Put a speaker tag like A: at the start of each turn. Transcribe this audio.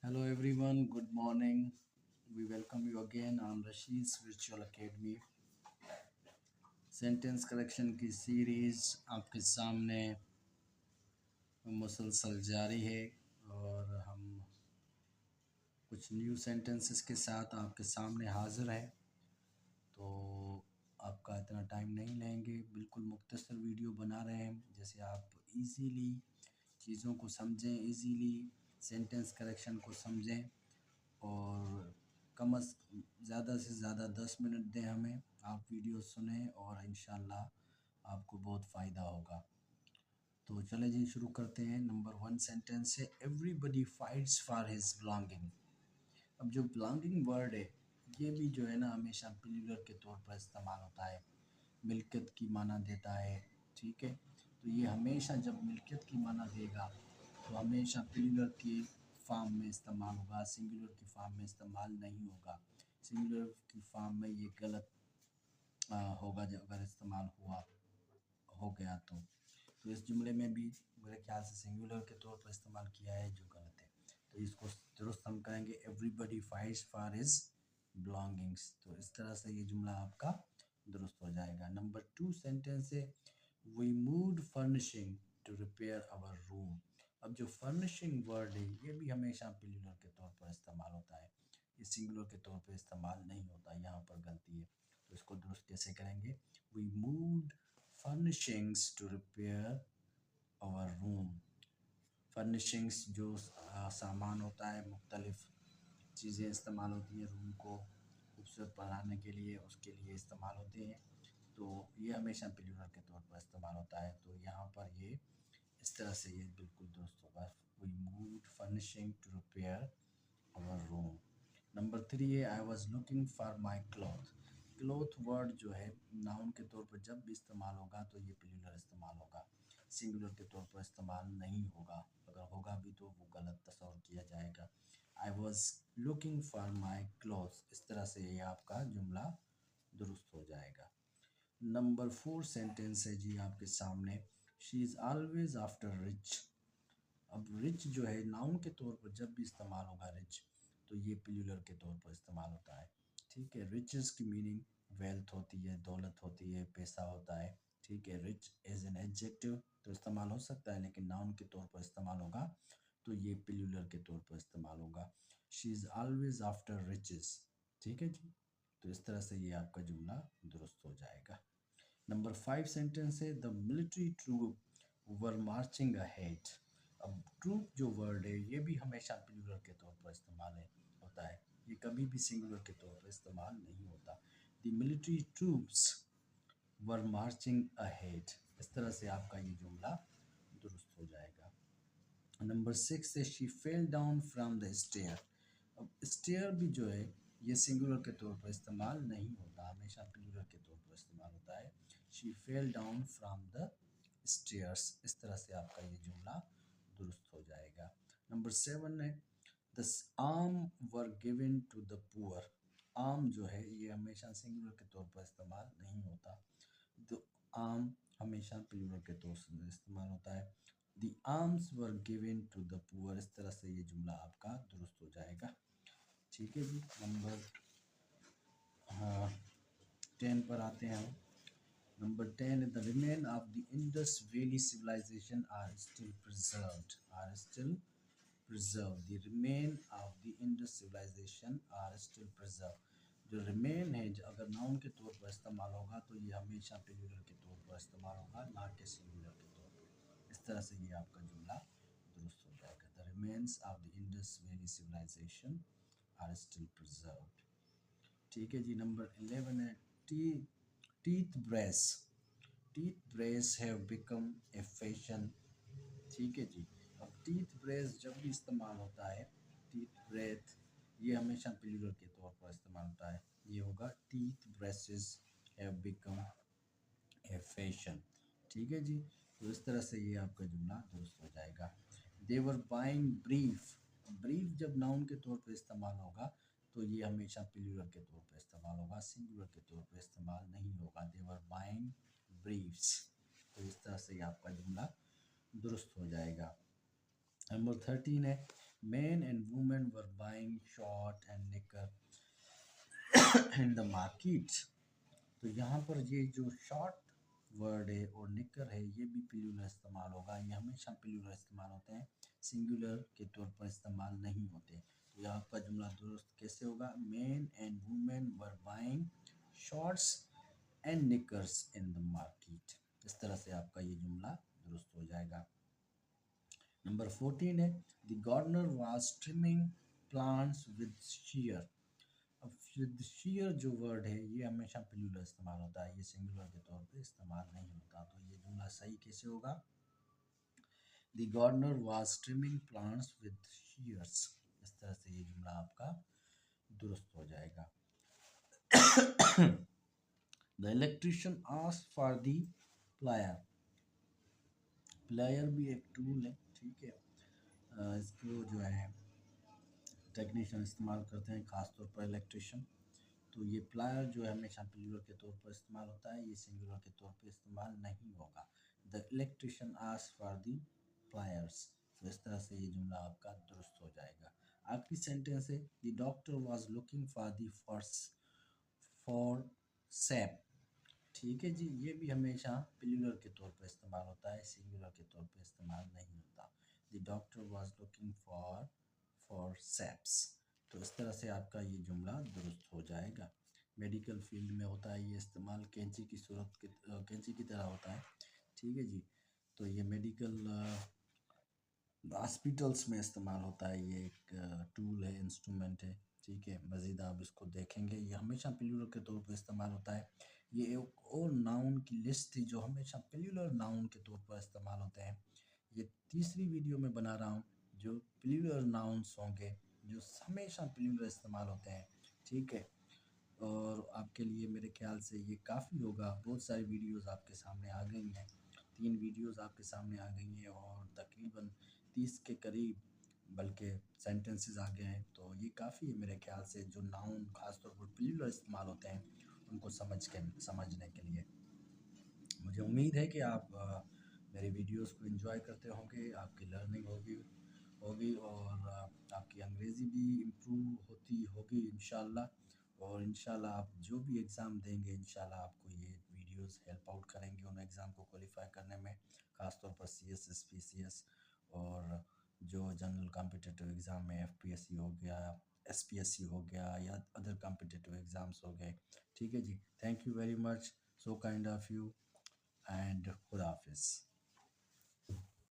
A: Hello everyone, good morning. We welcome you again on Rashid's Virtual Academy. Sentence correction की series आपके सामने मुसलसल जारी है और हम कुछ न्यू सेंटेंसेस के साथ आपके सामने हाज़िर हैं। तो आपका इतना टाइम नहीं लेंगे, बिल्कुल मुख्तसर वीडियो बना रहे हैं जैसे आप इजीली चीज़ों को समझें, इजीली सेंटेंस करेक्शन को समझें और ज़्यादा से ज़्यादा 10 मिनट दें हमें। आप वीडियो सुनें और इंशाल्लाह आपको बहुत फ़ायदा होगा। तो चलें जी, शुरू करते हैं। नंबर 1 सेंटेंस है, everybody fights for his belonging. अब जो बिलोंगिंग वर्ड है ये भी जो है ना हमेशा प्लूरल के तौर पर इस्तेमाल होता है, मिल्कियत की माना देता है। ठीक है, तो ये हमेशा जब मिल्कियत की माना देगा तो हमेशा प्लूरल की फॉर्म में इस्तेमाल होगा, सिंगुलर की फॉर्म में इस्तेमाल नहीं होगा। सिंगुलर की फॉर्म में ये गलत होगा जब अगर इस्तेमाल हो गया तो इस जुमले में भी मेरे ख्याल से सिंगुलर के तौर पर इस्तेमाल किया है जो गलत है। तो इसको दुरुस्त हम करेंगे, everybody fights for his belongings. तो इस तरह से ये जुमला आपका दुरुस्त हो जाएगा। नंबर 2 सेंटेंस है, we moved furnishing to repair our room. अब जो फर्निशिंग वर्ड है ये भी हमेशा प्लूरल के तौर पर इस्तेमाल होता है, ये सिंगुलर के तौर पर इस्तेमाल नहीं होता, यहाँ पर गलती है। तो इसको दुरुस्त कैसे करेंगे, we moved furnishings to repair our room. Furnishings जो सामान होता है, मुख्तलिफ चीज़ें इस्तेमाल होती हैं रूम को खूबसूरत बनाने के लिए, उसके लिए इस्तेमाल होते हैं। तो ये हमेशा प्लूरल के तौर पर इस्तेमाल होता है। तो यहाँ पर ये इस तरह से ये बिल्कुल दुरुस्त होगा, we moved furnishing to repair our room. Number 3 है, I was looking for my cloth. Cloth word जो है नाउन के तौर पर जब भी इस्तेमाल होगा तो ये प्लूरल इस्तेमाल होगा, सिंगुलर के तौर पर इस्तेमाल नहीं होगा। अगर होगा भी तो वो गलत तस्वर किया जाएगा। आई was looking for my cloth, इस तरह से ये आपका जुमला दुरुस्त हो जाएगा। नंबर 4 सेंटेंस है जी आपके सामने, she is always after rich. अब रिच जो है नाउन के तौर पर जब भी इस्तेमाल होगा रिच तो ये प्लूरल के तौर पर इस्तेमाल होता है। ठीक है, रिचेस की मीनिंग वेल्थ होती है, दौलत होती है, पैसा होता है। ठीक है, रिच एज एन एडजेक्टिव तो इस्तेमाल हो सकता है, लेकिन नाउन के तौर पर इस्तेमाल होगा तो ये प्लूरल के तौर पर इस्तेमाल होगा, she is always after riches. ठीक है जी, तो इस तरह से ये आपका जुमला दुरुस्त हो जाएगा। नंबर 5 सेंटेंस है, the military troop were marching ahead. अब ट्रूप जो वर्ड है ये भी हमेशा प्लूरल के तौर पर इस्तेमाल होता है, ये कभी भी सिंगुलर के तौर पर इस्तेमाल नहीं होता। The military troops were marching ahead, इस तरह से आपका ये जुमला दुरुस्त हो जाएगा। नंबर 6 है, she fell down from the stair. अब स्टेयर भी जो है ये सिंगुलर के तौर पर इस्तेमाल नहीं होता, हमेशा प्लूरल के तौर पर इस्तेमाल होता है। She fell down from the stairs, इस तरह से आपका ये जुमला दुरुस्त हो जाएगा। नंबर 7 है, the arm were given to the poor. Arm जो है ये हमेशा सिंगुलर के तौर पर इस्तेमाल नहीं होता, द आर्म हमेशा प्लूरल के तौर से इस्तेमाल होता है। The arms were given to the poor, इस तरह से ये जुमला आपका दुरुस्त हो जाएगा। ठीक है जी, नंबर 10 पर आते हैं हम। Number 10, the remain of the Indus valley civilisation are still preserved. Are still preserve, the remain of the Indus civilisation are still preserve. जो रिमेन है अगर नाउन के तौर पर इस्तेमाल होगा तो ये हमेशा प्लूरल के तौर पर इस्तेमाल होगा, ना कि सिंगुलर के तौर पर। इस तरह से ये आपका जुमला दुरुस्त हो जाएगा, the remains of the Indus valley civilisation are still preserved. ठीक है जी, नंबर 11 है, teeth brace. Teeth brace have become a fashion. ठीक है जी, अब टीथ ब्रेस जब भी इस्तेमाल होता है, टीथ ब्रेथ ये हमेशा प्लूरल के तौर पर इस्तेमाल होता है, ये होगा teeth braces have become a fashion. ठीक है जी, तो इस तरह से ये आपका जुमला दुरुस्त हो जाएगा। देवर बाइंग ब्रीफ। ब्रीफ जब नाउन के तौर पर इस्तेमाल होगा तो ये हमेशा प्लूरल के तौर पर इस्तेमाल होगा, सिंगुलर के तौर पर इस्तेमाल नहीं होगा। देवर बाइंग ब्रीफ्स, तो इस तरह से ये आपका जुमला दुरुस्त हो जाएगा। नंबर 13 है, Men and women were buying short and knicker in the market. तो यहाँ पर ये जो शॉर्ट वर्ड है और निकर है ये भी प्लूरल इस्तेमाल होगा। ये हमेशा प्लूरल इस्तेमाल होते हैं, सिंगुलर के तौर पर इस्तेमाल नहीं होते। तो यहाँ आपका जुमला दुरुस्त कैसे होगा? Main and women were buying shorts and knickers in the market. इस तरह से आपका ये जुमला दुरुस्त हो जाएगा। नंबर 14 है the gardener was trimming plants with shear। अब विद shear जो वर्ड है ये हमेशा प्लूरल इस्तेमाल होता है, ये सिंगुलर के तौर पे इस्तेमाल नहीं होता। तो ये जुमला सही कैसे होगा? The gardener was trimming plants with shears। इस तरह से ये जुमला आपका दुरुस्त हो जाएगा। The electrician asked for the plier. Plier भी एक टूल है, ठीक है। इसको जो है टेक्नीशियन इस्तेमाल करते हैं, ख़ासतौर पर इलेक्ट्रिशियन। तो ये प्लायर जो है हमेशा प्लूरल के तौर पर इस्तेमाल होता है, ये सिंगुलर के तौर पर इस्तेमाल नहीं होगा। The electrician asked for the pliers. तो इस तरह से ये जुमला आपका दुरुस्त हो जाएगा। आखिरी सेंटेंस है the doctor was looking for the for SAP. ठीक है जी, ये भी हमेशा प्लूरल के तौर पर इस्तेमाल होता है, सिंगुलर के तौर पर इस्तेमाल नहीं होता। The doctor was looking for saps. तो इस तरह से आपका ये जुमला दुरुस्त हो जाएगा। मेडिकल फील्ड में होता है ये इस्तेमाल, कैंची की तरह होता है, ठीक है जी। तो ये मेडिकल हॉस्पिटल्स में इस्तेमाल होता है, ये एक टूल है, इंस्ट्रूमेंट है, ठीक है। मज़ीद आप इसको देखेंगे, ये हमेशा प्लूरल के तौर पर इस्तेमाल होता है। ये एक और नाउन की लिस्ट थी जो हमेशा प्लूरल नाउन के तौर पर इस्तेमाल होते हैं। ये तीसरी वीडियो में बना रहा हूँ जो प्लूरल नाउन्स होंगे जो हमेशा प्लूरल इस्तेमाल होते हैं, ठीक है। और आपके लिए मेरे ख्याल से ये काफ़ी होगा। बहुत सारी वीडियोस आपके सामने आ गई हैं, 3 वीडियोस आपके सामने आ गई हैं और तकरीबन 30 के करीब बल्कि सेंटेंसेस आ गए हैं। तो ये काफ़ी है मेरे ख्याल से, जो नाउन ख़ासतौर पर प्लूरल इस्तेमाल होते हैं उनको समझने के लिए। मुझे उम्मीद है कि आप मेरे वीडियोस को एंजॉय करते होंगे, आपकी लर्निंग होगी और आपकी अंग्रेज़ी भी इम्प्रूव होती होगी इंशाल्लाह। और इंशाल्लाह आप जो भी एग्ज़ाम देंगे इंशाल्लाह आपको ये वीडियोस हेल्प आउट करेंगे उन एग्ज़ाम को क्वालिफाई करने में, ख़ासतौर पर CSS PCS और जो जनरल कॉम्पिटिटिव एग्ज़ाम में FPSC हो गया, SPSC हो गया या अदर कॉम्पिटिटिव एग्ज़ाम्स हो गए, ठीक है जी। Thank you very much, so kind of you and खुदा हाफिज़।